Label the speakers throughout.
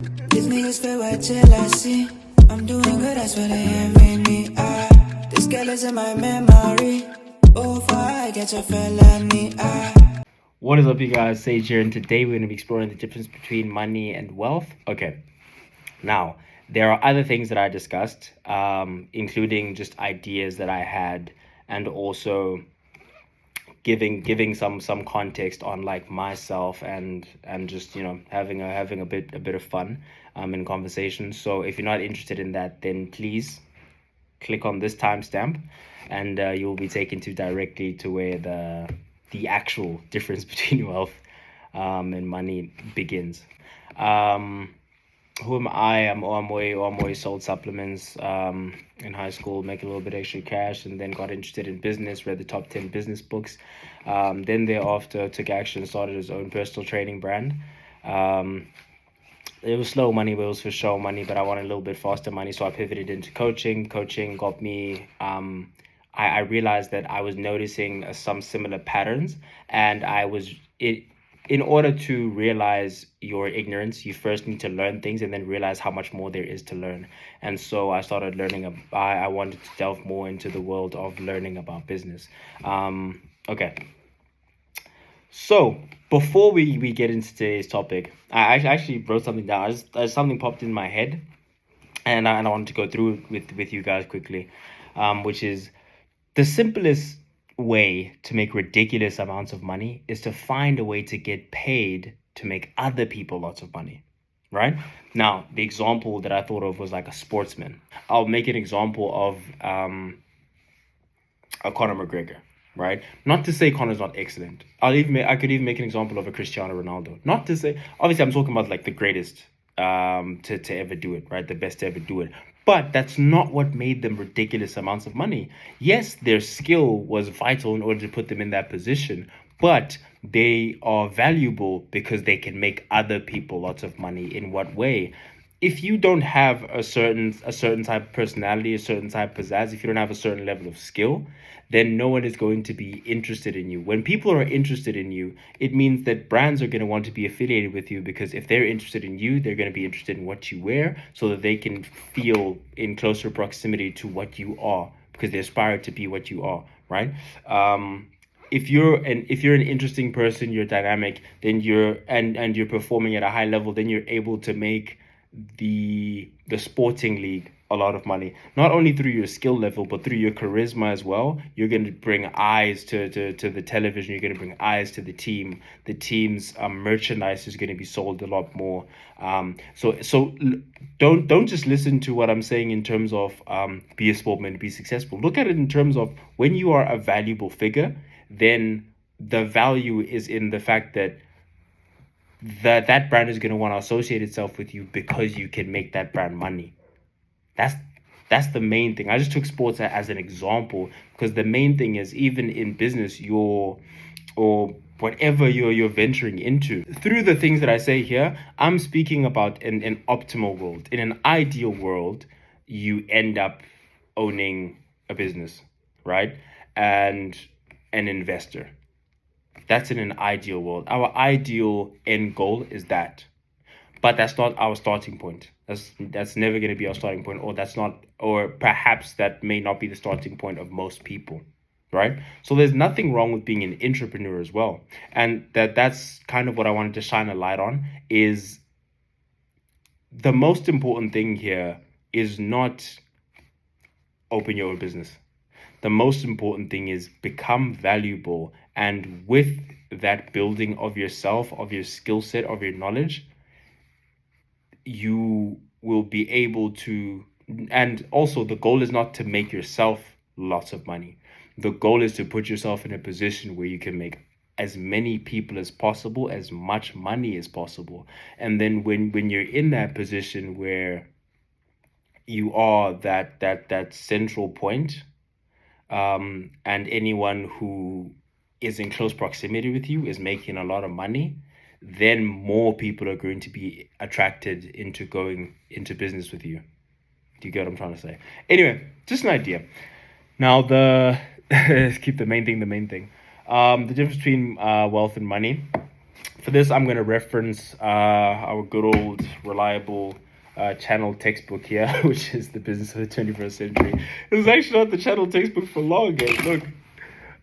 Speaker 1: These niggas feel what jealousy. I'm doing good, that's what they envy me. This girl is in my memory. Oh, for I get your felony.
Speaker 2: What is up, you guys? Sage here, and today we're going to be exploring the difference between money and wealth. Okay, now there are other things that I discussed, including just ideas that I had, and also giving some context on like myself and just having a bit of fun in conversation. So if you're not interested in that, then please click on this timestamp, and you'll be taken to directly to where the actual difference between wealth and money begins. Who am I? I'm Oamoy, sold supplements in high school, make a little bit extra cash, and then got interested in business, read the top 10 business books. Then thereafter took action, started his own personal training brand. It was slow money, but it was for show money, but I wanted a little bit faster money, so I pivoted into coaching. Coaching got me, I realized that I was noticing some similar patterns, and in order to realize your ignorance, you first need to learn things and then realize how much more there is to learn. And so I started learning. I wanted to delve more into the world of learning about business. Okay. So before we get into today's topic, I actually wrote something down. Something popped in my head, and I wanted to go through it with you guys quickly, which is the simplest way to make ridiculous amounts of money is to find a way to get paid to make other people lots of money, right? Now, the example that I thought of was like a sportsman. I'll make an example of a Conor McGregor, right? Not to say Conor's not excellent. I could even make an example of a Cristiano Ronaldo. Not to say, obviously, I'm talking about like the greatest to ever do it, right? The best to ever do it. But that's not what made them ridiculous amounts of money. Yes, their skill was vital in order to put them in that position, but they are valuable because they can make other people lots of money. In what way? If you don't have a certain type of personality, a certain type of pizzazz, if you don't have a certain level of skill, then no one is going to be interested in you. When people are interested in you, it means that brands are going to want to be affiliated with you, because if they're interested in you, they're going to be interested in what you wear, so that they can feel in closer proximity to what you are, because they aspire to be what you are, right? If you're an interesting person, you're dynamic, then you're performing at a high level, then you're able to make the sporting league a lot of money, not only through your skill level but through your charisma as well. You're going to bring eyes to the television, you're going to bring eyes to the team's merchandise is going to be sold a lot more. So don't just listen to what I'm saying in terms of be a sportsman, be successful. Look at it in terms of when you are a valuable figure, then the value is in the fact that that brand is going to want to associate itself with you because you can make that brand money. That's the main thing. I just took sports as an example, because the main thing is, even in business, or whatever you're venturing into, through the things that I say here, I'm speaking about an optimal world. In an ideal world, you end up owning a business, right? And an investor. That's in an ideal world. Our ideal end goal is that. But that's not our starting point. That's never going to be our starting point, or perhaps that may not be the starting point of most people, right? So there's nothing wrong with being an entrepreneur as well. And that's kind of what I wanted to shine a light on. Is the most important thing here is not open your own business. The most important thing is become valuable, and with that building of yourself, of your skill set, of your knowledge, you will be able to. And also, the goal is not to make yourself lots of money. The goal is to put yourself in a position where you can make as many people as possible, as much money as possible. And then when you're in that position where you are that central point, and anyone who is in close proximity with you is making a lot of money, then more people are going to be attracted into going into business with you. Do you get what I'm trying to say? Anyway, just an idea. Now, let's keep the main thing the main thing. The difference between wealth and money. For this, I'm going to reference our good old reliable channel textbook here, which is The Business of the 21st Century. It's actually not the channel textbook for long, guys. Look,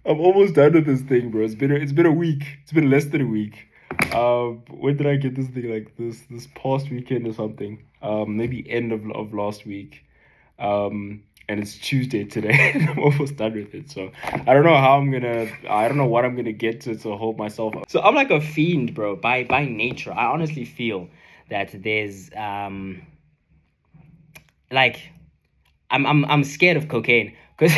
Speaker 2: I'm almost done with this thing, bro. It's been a week. It's been less than a week. When did I get this thing? Like this past weekend or something. Maybe end of last week. And it's Tuesday today, and I'm almost done with it. So I don't know what I'm gonna get to hold myself up. So I'm like a fiend, bro. By nature, I honestly feel that there's like I'm scared of cocaine because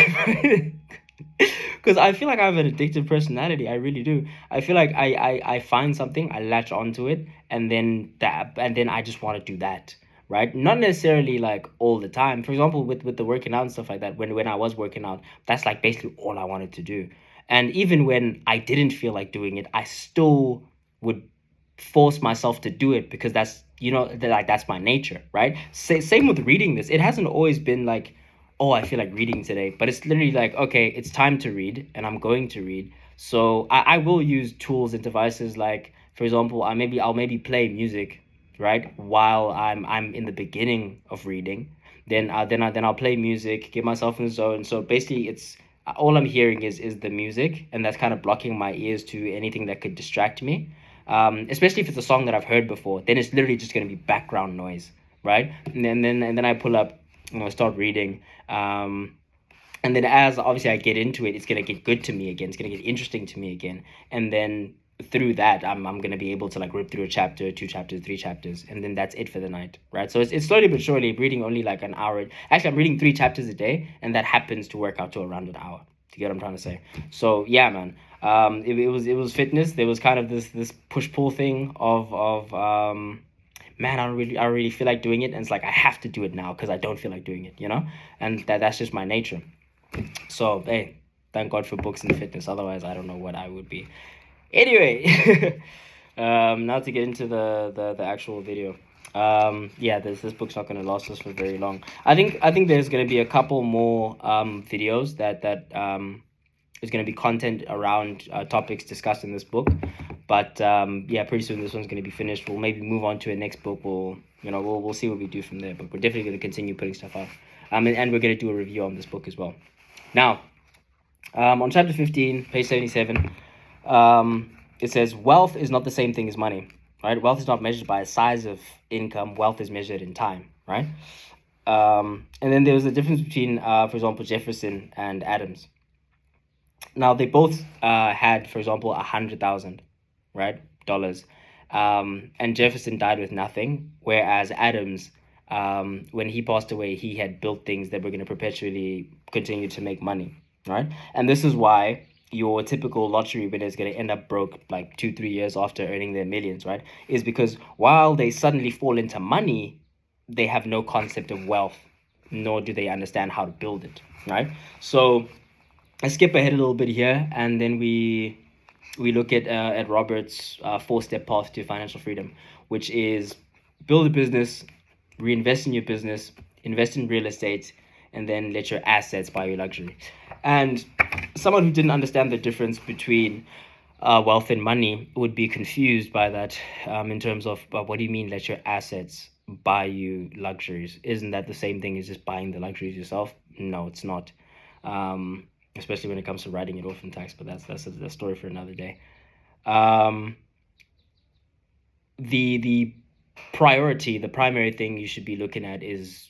Speaker 2: because I feel like I have an addictive personality. I really do. I feel like I find something, I latch onto it, and then I just want to do that. Right? Not necessarily like all the time. For example, with the working out and stuff like that, when I was working out, that's like basically all I wanted to do. And even when I didn't feel like doing it, I still would force myself to do it because that's my nature, right? Same with reading this. It hasn't always been like, oh, I feel like reading today, but it's literally like, okay, it's time to read and I'm going to read. So I will use tools and devices like, for example, I'll maybe play music, right, while I'm in the beginning of reading. Then I'll play music, get myself in the zone. So basically, it's all I'm hearing is the music, and that's kind of blocking my ears to anything that could distract me. Especially if it's a song that I've heard before, then it's literally just gonna be background noise, right? And then I pull up, start reading. And then as obviously I get into it, it's gonna get good to me again. It's gonna get interesting to me again, and then through that, I'm gonna be able to like rip through a chapter, 2 chapters, 3 chapters, and then that's it for the night, right? So it's slowly but surely reading only like an hour. Actually, I'm reading 3 chapters a day, and that happens to work out to around an hour. To get what I'm trying to say. So yeah, man. It was fitness. There was kind of this push pull thing of man, I don't really feel like doing it, and it's like I have to do it now because I don't feel like doing it, and that's just my nature. So hey, thank God for books and fitness. Otherwise, I don't know what I would be. Anyway, now to get into the actual video. Yeah, this book's not going to last us for very long. I think there's going to be a couple more videos that is going to be content around topics discussed in this book. But yeah, pretty soon this one's going to be finished. We'll maybe move on to a next book. We'll see what we do from there. But we're definitely going to continue putting stuff out. And we're going to do a review on this book as well. Now, on chapter 15, page 77, it says, wealth is not the same thing as money, right? Wealth is not measured by a size of income. Wealth is measured in time, right? And then there was a difference between, for example, Jefferson and Adams. Now, they both had, for example, 100,000, right, dollars. And Jefferson died with nothing, whereas Adams, when he passed away, he had built things that were going to perpetually continue to make money, right? And this is why your typical lottery winner is going to end up broke like 2-3 years after earning their millions, right? Is because while they suddenly fall into money, they have no concept of wealth, nor do they understand how to build it, right? So I skip ahead a little bit here, and then we look at Robert's 4-step path to financial freedom, which is build a business, reinvest in your business, invest in real estate, and then let your assets buy your luxury. And someone who didn't understand the difference between wealth and money would be confused by that, in terms of what do you mean let your assets buy you luxuries? Isn't that the same thing as just buying the luxuries yourself? No, it's not. Especially when it comes to writing it off in tax, but that's a story for another day. The primary thing you should be looking at is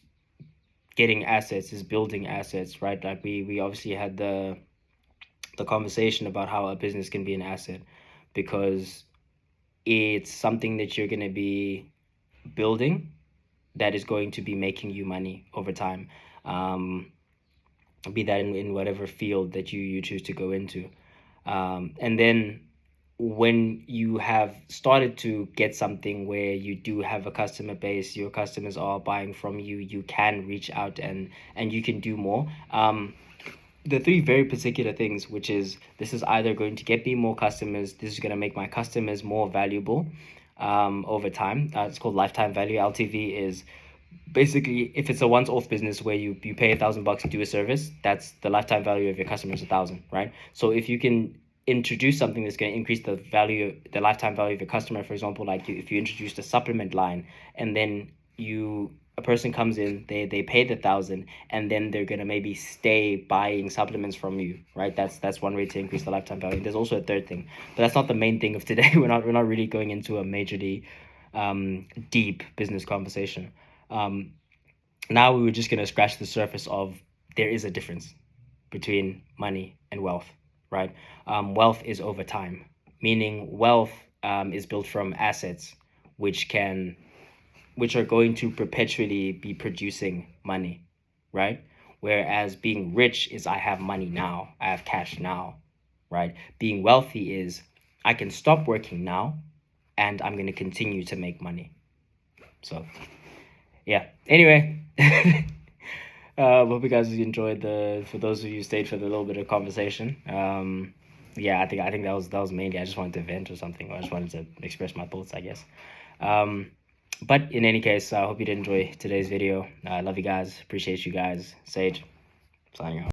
Speaker 2: getting assets, is building assets, right? Like we obviously had the conversation about how a business can be an asset, because it's something that you're going to be building that is going to be making you money over time. Be that in whatever field that you choose to go into. And then when you have started to get something where you do have a customer base, your customers are buying from you, you can reach out and you can do more. The 3 very particular things, which is, this is either going to get me more customers, this is going to make my customers more valuable over time. It's called lifetime value. LTV is basically, if it's a once-off business where you pay $1,000 to do a service, that's the lifetime value of your customer is 1,000, right? So if you can introduce something that's going to increase the lifetime value of your customer, for example, like if you introduced a supplement line, and then a person comes in, they pay the 1,000, and then they're going to maybe stay buying supplements from you, right? That's one way to increase the lifetime value. There's also a third thing, but that's not the main thing of today. We're not really going into a majorly deep business conversation. Now we were just going to scratch the surface of there is a difference between money and wealth, right? Wealth is over time, meaning wealth is built from assets which are going to perpetually be producing money, right? Whereas being rich is I have money now, I have cash now, right? Being wealthy is I can stop working now and I'm going to continue to make money. So yeah, anyway, hope you guys enjoyed for those of you who stayed for the little bit of conversation. Yeah, I think that was mainly, I just wanted to vent or something, or I just wanted to express my thoughts, I guess. But in any case, I hope you did enjoy today's video. I love you guys, appreciate you guys. Sage, signing out.